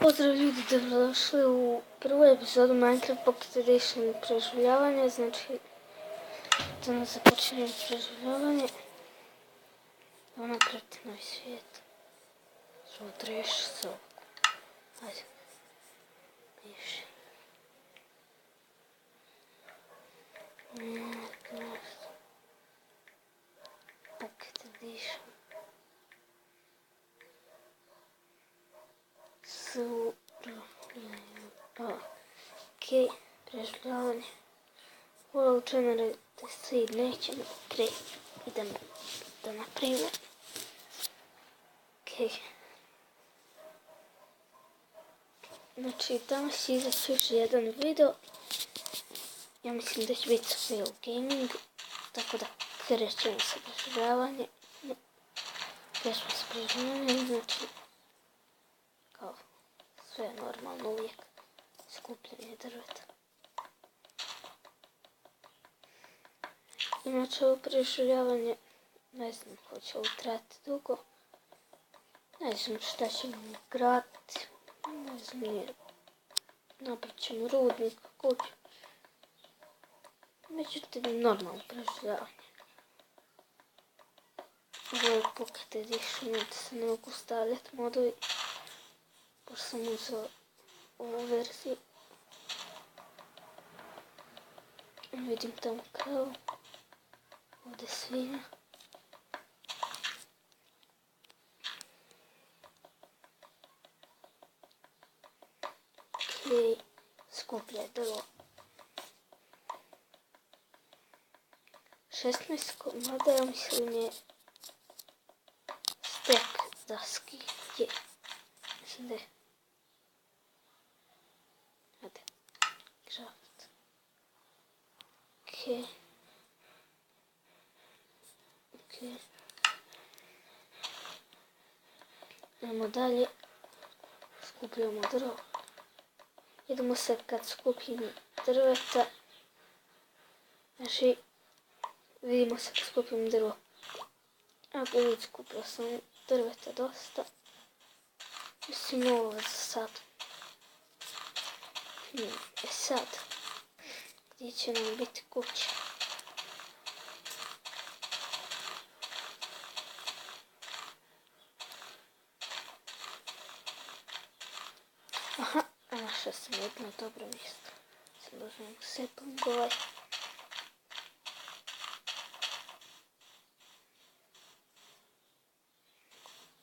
Pozdrav ljudi, dobrodošli u prvu epizodu Minecraft Pocket Edition preživljavanja. Znači, danas započinjem preživljavanje. Evo napraviti novi svijet. Ćemo treši soku. Ajde. Piši. Minecraft Pocket Edition. Ok, preživljavanje. Ovo učenare testi nećemo idemo da napravimo. Ok. Znači, danas će izaći još jedan video. Ja mislim da će biti fail gaming. Tako da krećemo sa preživljavanjem. Krećemo sa preživljavanjem, znači kao sve normalno uvijek. Skupljanje drveta. Inače ovo preživljavanje, ne znam hoće ovo trajati dugo. Ne znam šta ćemo graditi. Ne znam, nije. Napravit ćemo rudnik, kuću. Međutim, normalno preživljavanje. Ovo je Pocket Edition, da se ne mogu stavljati modovi. Pošto sam uzela ovu verziju. Vidim tamo kravu. Ovdje svinja. Ok, skupljaj drvo. 16 komada, ja mislim je stek daski. Je. Mislim da je. Hajde. Craft. Ok. Idemo dalje. Skupljamo drvo. Idemo se kad skupim drveta. Znači, vidimo se kad skupim drvo. Ako vidi, skupila sam drveta dosta. Mislim ovo za sad. Sad. Gdje će nam biti kuća? Aha, našla sam jedno dobro mjesto. Sad uzmem sapling ovaj.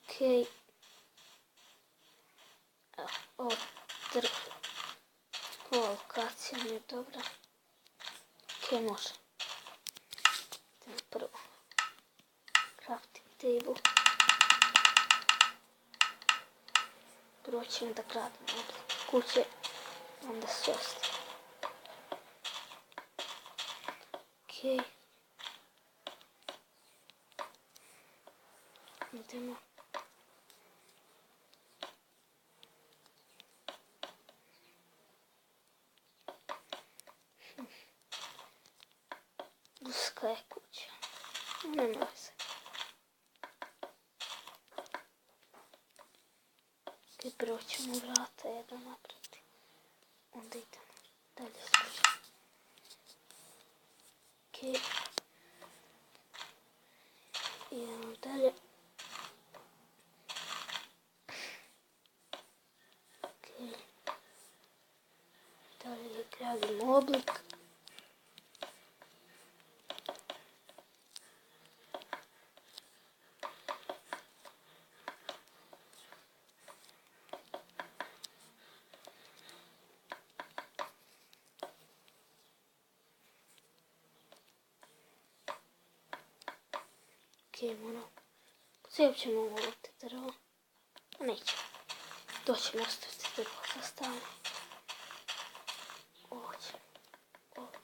Okej. Ova lokacija mi je dobra. Okej, može. Idemo prvo. Crafting table. Prvo ćemo da gradimo kuće, onda sve ostalo. Okej. Idemo. Uska je kuća. Nema se. Ok, prvo ćemo vrata jedan napraviti. Onda idemo dalje s kućom. Ok. Idemo dalje. Ok. Dalje gradimo oblik. Cijelom ćemo uloviti drvo. Nećemo. To ćemo ostaviti drvo za stavljanje. Ovo ćemo. Ovdje.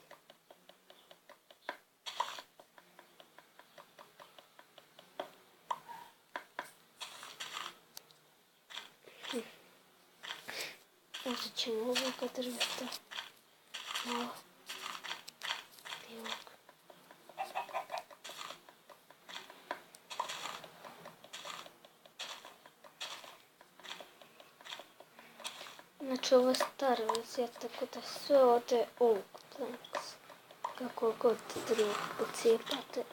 Uzet ćemo ovoga drveta. Malo. I ovog. Znači ovo je stara verzija, tako da sve ode u Tanks. Kako god drug pocijepate.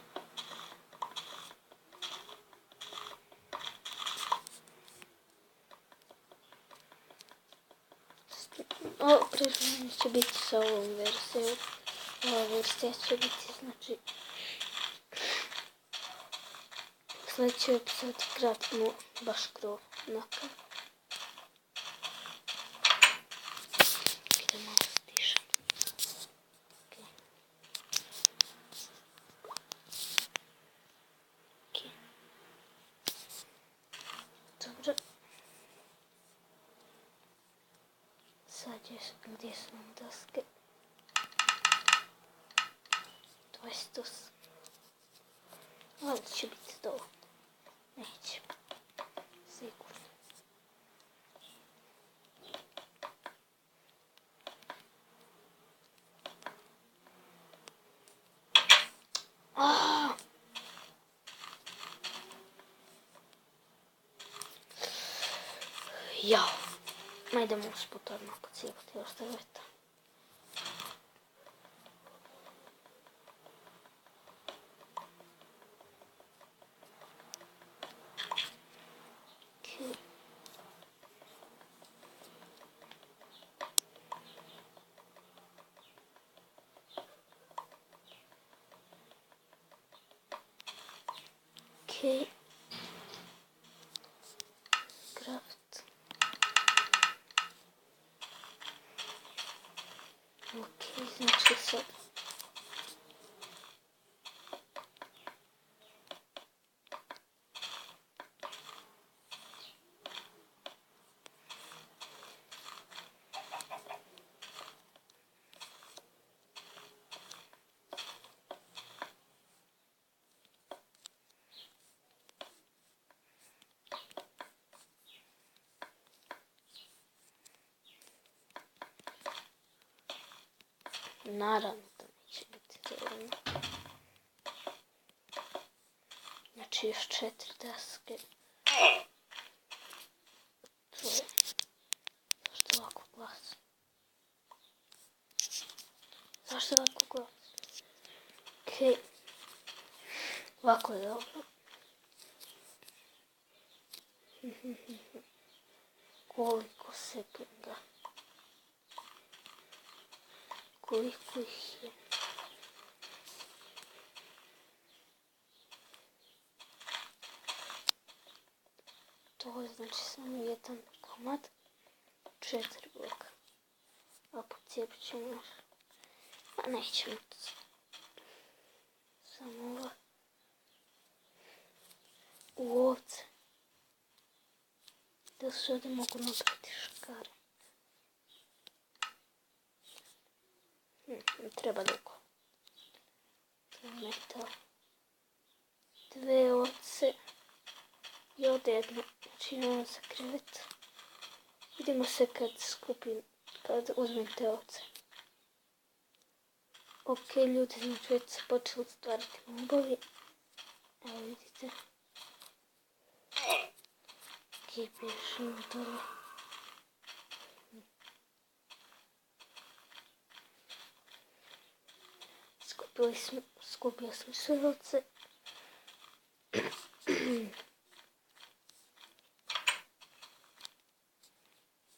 Ovo preživljanje će biti sa ovom verzijom. Ova verzija će biti, znači... Sljedeći epizod gradimo baš krov nakav. Idemo malo stišam. Okay. Okay. Dobro. Sad je, gdje su nam daske? 28. Ali će biti dovoljno. Neće. Sigurno. Jao. Ajdemo usput odmah pocijepati još drveta. Okej. Craft. Okej, znači sad. Naravno da neće biti dovoljno. Znači još 4 daske. To je... Zašto ovako glas? Zašto ovako glas? Okej. Ovako je dobro. Koliko sekunda? Koliko ih je? To je znači samo jedan komad, 4 bloka. A pocijepit ćemo još. A nećemo to. Samo ova. U ovce. Da se ovdje mogu napraviti škare. Ne treba dugo. To je metal. 2 ovce. I ovdje jedno. Znači imamo za krevet. Vidimo se kad uzmem te ovce. Ok, ljudi, znači već se počeli stvarati mobovi. Evo vidite. Ok, bježimo dole. Skupio sam sve ovce.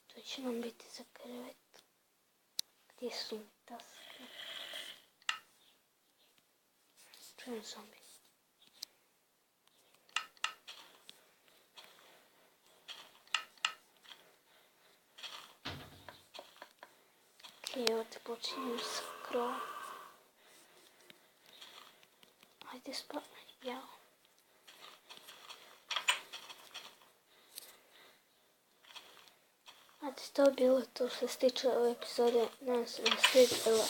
To će nam biti za krevet. Gdje su mi daske? Čujem zombi. Ok, evo te počinjem s krovom. Ajde spavaj, jao. Ajde, to je bilo to što se tiče ove epizode. Nadam se vam svidjela.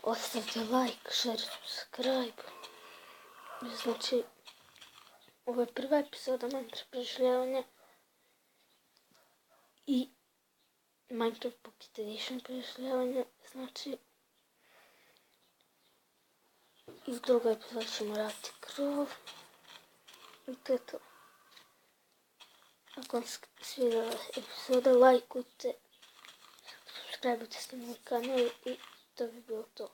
Ostavite like, share, subscribe. Znači, ovo je prva epizoda Minecraft preživljavanja. I Minecraft Pocket Edition preživljavanja. Znači, i u drugoj epizodi ćemo raditi krov. I to je to. Ok, Ako vam se svidjela epizoda, lajkujte, subscribeujte se na moj kanal i to bi bilo to.